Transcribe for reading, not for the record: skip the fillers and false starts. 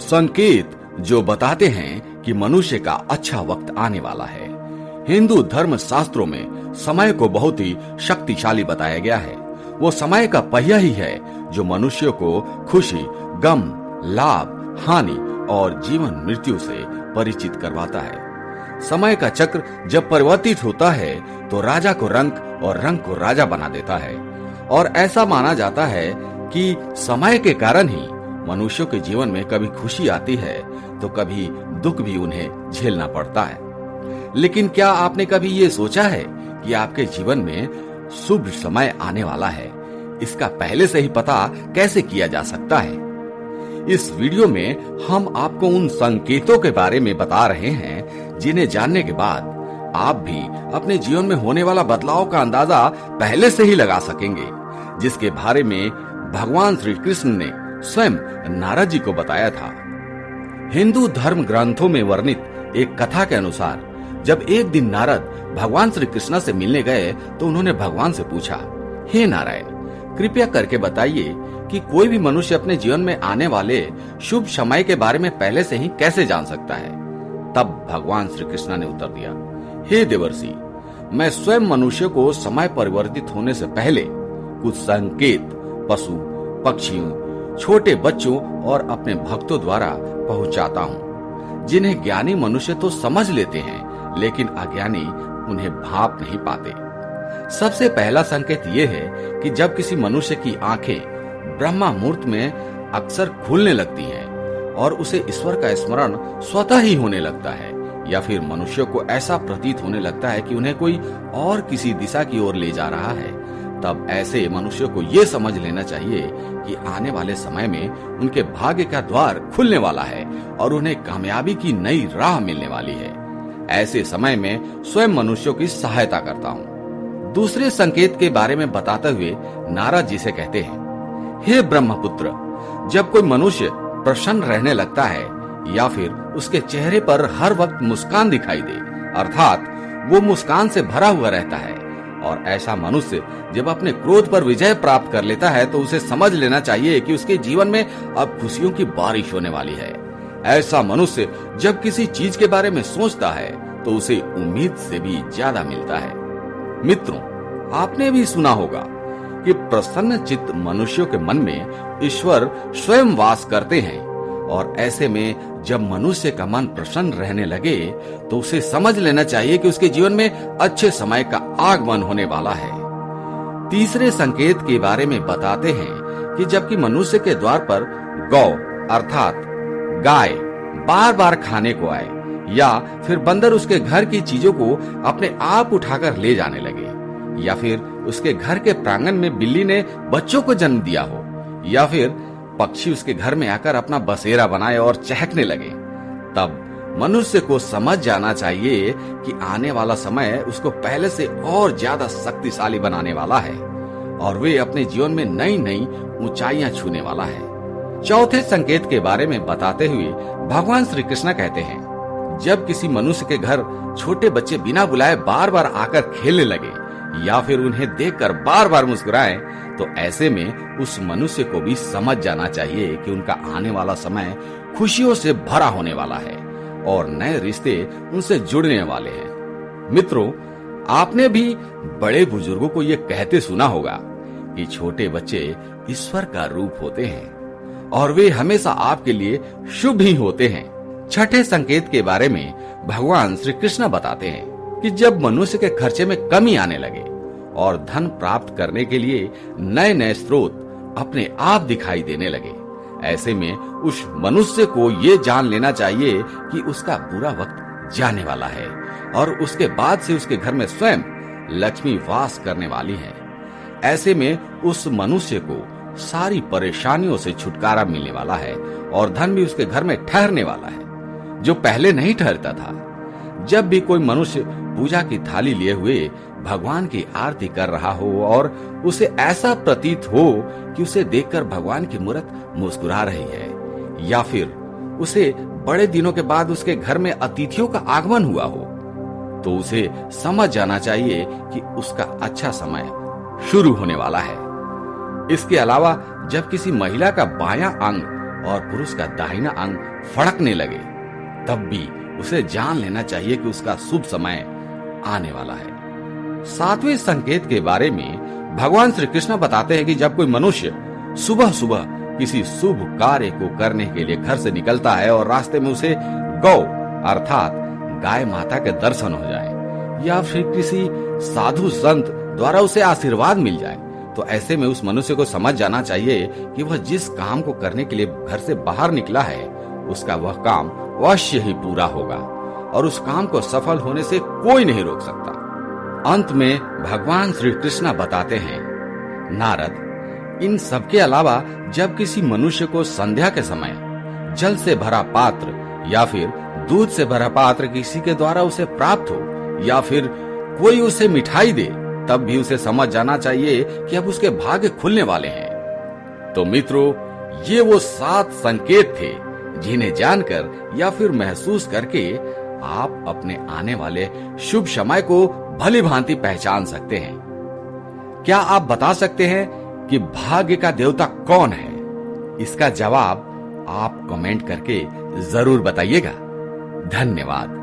संकेत जो बताते हैं कि मनुष्य का अच्छा वक्त आने वाला है। हिंदू धर्म शास्त्रों में समय को बहुत ही शक्तिशाली बताया गया है। वो समय का पहिया ही है जो मनुष्य को खुशी, गम, लाभ, हानि और जीवन मृत्यु से परिचित करवाता है। समय का चक्र जब परिवर्तित होता है तो राजा को रंक और रंक को राजा बना देता है और ऐसा माना जाता है कि समय के कारण ही मनुष्यों के जीवन में कभी खुशी आती है तो कभी दुख भी उन्हें झेलना पड़ता है। लेकिन क्या आपने कभी ये सोचा है कि आपके जीवन में शुभ समय आने वाला है? इसका पहले से ही पता कैसे किया जा सकता है? इस वीडियो में हम आपको उन संकेतों के बारे में बता रहे हैं जिन्हें जानने के बाद आप भी अपने जीवन में होने वाला बदलाव का अंदाजा पहले से ही लगा सकेंगे, जिसके बारे में भगवान श्री कृष्ण ने स्वयं नारद जी को बताया था। हिंदू धर्म ग्रंथों में वर्णित एक कथा के अनुसार जब एक दिन नारद भगवान श्री कृष्ण से मिलने गए तो उन्होंने भगवान से पूछा, हे नारायण, कृपया करके बताइए कि कोई भी मनुष्य अपने जीवन में आने वाले शुभ समय के बारे में पहले से ही कैसे जान सकता है? तब भगवान श्री कृष्ण ने उत्तर दिया, हे देवर्षि, मैं स्वयं मनुष्य को समय परिवर्तित होने से पहले कुछ संकेत पशु, पक्षियों, छोटे बच्चों और अपने भक्तों द्वारा पहुंचाता हूं, जिन्हें ज्ञानी मनुष्य तो समझ लेते हैं लेकिन अज्ञानी उन्हें भाप नहीं पाते। सबसे पहला संकेत ये है कि जब किसी मनुष्य की आंखें ब्रह्मा मुहूर्त में अक्सर खुलने लगती हैं और उसे ईश्वर का स्मरण स्वतः ही होने लगता है, या फिर मनुष्य को ऐसा प्रतीत होने लगता है कि उन्हें कोई और किसी दिशा की ओर ले जा रहा है, तब ऐसे मनुष्य को ये समझ लेना चाहिए कि आने वाले समय में उनके भाग्य का द्वार खुलने वाला है और उन्हें कामयाबी की नई राह मिलने वाली है। ऐसे समय में स्वयं मनुष्यों की सहायता करता हूँ। दूसरे संकेत के बारे में बताते हुए नारद जी से कहते हैं, हे ब्रह्मपुत्र, जब कोई मनुष्य प्रसन्न रहने लगता है या फिर उसके चेहरे पर हर वक्त मुस्कान दिखाई दे, अर्थात वो मुस्कान से भरा हुआ रहता है, और ऐसा मनुष्य जब अपने क्रोध पर विजय प्राप्त कर लेता है तो उसे समझ लेना चाहिए कि उसके जीवन में अब खुशियों की बारिश होने वाली है। ऐसा मनुष्य जब किसी चीज के बारे में सोचता है तो उसे उम्मीद से भी ज्यादा मिलता है। मित्रों, आपने भी सुना होगा कि प्रसन्न चित्त मनुष्यों के मन में ईश्वर स्वयं वास करते हैं, और ऐसे में जब मनुष्य का मन प्रसन्न रहने लगे तो उसे समझ लेना चाहिए कि उसके जीवन में अच्छे समय का आगमन होने वाला है। तीसरे संकेत के बारे में बताते हैं कि जबकि मनुष्य के द्वार पर गौ अर्थात गाय बार बार खाने को आए, या फिर बंदर उसके घर की चीजों को अपने आप उठाकर ले जाने लगे, या फिर उसके घर के प्रांगण में बिल्ली ने बच्चों को जन्म दिया हो, या फिर पक्षी उसके घर में आकर अपना बसेरा बनाए और चहकने लगे, तब मनुष्य को समझ जाना चाहिए कि आने वाला समय उसको पहले से और ज्यादा शक्तिशाली बनाने वाला है और वे अपने जीवन में नई नई ऊंचाइयां छूने वाला है। चौथे संकेत के बारे में बताते हुए भगवान श्री कृष्ण कहते हैं, जब किसी मनुष्य के घर छोटे बच्चे बिना बुलाए बार बार आकर खेलने लगे या फिर उन्हें देखकर बार बार मुस्कुराएं, तो ऐसे में उस मनुष्य को भी समझ जाना चाहिए कि उनका आने वाला समय खुशियों से भरा होने वाला है और नए रिश्ते उनसे जुड़ने वाले हैं। मित्रों, आपने भी बड़े बुजुर्गों को ये कहते सुना होगा कि छोटे बच्चे ईश्वर का रूप होते हैं और वे हमेशा आपके लिए शुभ ही होते हैं। छठे संकेत के बारे में भगवान श्री कृष्ण बताते हैं कि जब मनुष्य के खर्चे में कमी आने लगे और धन प्राप्त करने के लिए नए नए स्रोत अपने आप दिखाई देने लगे, ऐसे में उस मनुष्य को ये जान लेना चाहिए कि उसका बुरा वक्त जाने वाला है और उसके बाद से उसके घर में स्वयं लक्ष्मी वास करने वाली है। ऐसे में उस मनुष्य को सारी परेशानियों से छुटकारा मिलने वाला है और धन भी उसके घर में ठहरने वाला है, जो पहले नहीं ठहरता था। जब भी कोई मनुष्य पूजा की थाली लिए हुए भगवान की आरती कर रहा हो और उसे ऐसा प्रतीत हो कि उसे देखकर भगवान की मूर्त मुस्कुरा रही है, या फिर उसे बड़े दिनों के बाद उसके घर में अतिथियों का आगमन हुआ हो, तो उसे समझ जाना चाहिए कि उसका अच्छा समय शुरू होने वाला है। इसके अलावा जब किसी महिला का बायां अंग और पुरुष का दाहिना अंग फड़कने लगे, तब भी उसे जान लेना चाहिए कि उसका शुभ समय आने वाला है। 7वें संकेत के बारे में भगवान श्री कृष्ण बताते हैं कि जब कोई मनुष्य सुबह सुबह किसी शुभ कार्य को करने के लिए घर से निकलता है और रास्ते में उसे गौ अर्थात गाय माता के दर्शन हो जाए या फिर किसी साधु संत द्वारा उसे आशीर्वाद मिल जाए, तो ऐसे में उस मनुष्य को समझ जाना चाहिए कि वह जिस काम को करने के लिए घर से बाहर निकला है उसका वह काम अवश्य ही पूरा होगा और उस काम को सफल होने से कोई नहीं रोक सकता। अंत में भगवान श्री कृष्ण बताते हैं, नारद, इन सब के अलावा जब किसी मनुष्य को संध्या के समय जल से भरा पात्र या फिर दूध से भरा पात्र किसी के द्वारा उसे प्राप्त हो या फिर कोई उसे मिठाई दे, तब भी उसे समझ जाना चाहिए कि अब उसके भाग्य खुलने वाले हैं। तो मित्रों, ये वो 7 संकेत थे जिन्हें जानकर या फिर महसूस करके आप अपने आने वाले शुभ समय को भली भांति पहचान सकते हैं। क्या आप बता सकते हैं कि भाग्य का देवता कौन है? इसका जवाब आप कमेंट करके जरूर बताइएगा। धन्यवाद।